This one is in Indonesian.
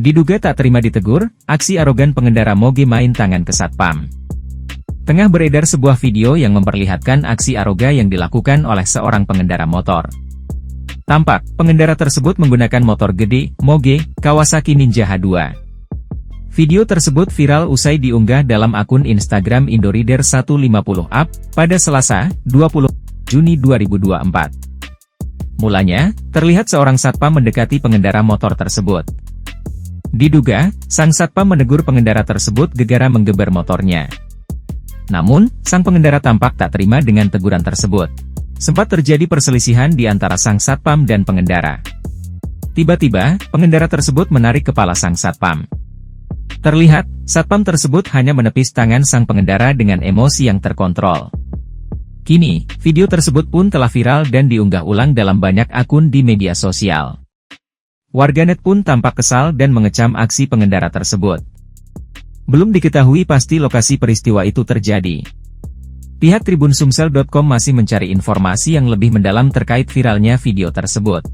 Diduga tak terima ditegur, aksi arogan pengendara moge main tangan ke Satpam. Tengah beredar sebuah video yang memperlihatkan aksi arogan yang dilakukan oleh seorang pengendara motor. Tampak, pengendara tersebut menggunakan motor gede, moge, Kawasaki Ninja H2. Video tersebut viral usai diunggah dalam akun Instagram Indorider 150 Up, pada Selasa, 20 Juni 2024. Mulanya, terlihat seorang satpam mendekati pengendara motor tersebut. Diduga, sang satpam menegur pengendara tersebut gegara menggeber motornya. Namun, sang pengendara tampak tak terima dengan teguran tersebut. Sempat terjadi perselisihan di antara sang satpam dan pengendara. Tiba-tiba, pengendara tersebut menarik kepala sang satpam. Terlihat, satpam tersebut hanya menepis tangan sang pengendara dengan emosi yang terkontrol. Kini, video tersebut pun telah viral dan diunggah ulang dalam banyak akun di media sosial. Warganet pun tampak kesal dan mengecam aksi pengendara tersebut. Belum diketahui pasti lokasi peristiwa itu terjadi. Pihak TribunSumsel.com masih mencari informasi yang lebih mendalam terkait viralnya video tersebut.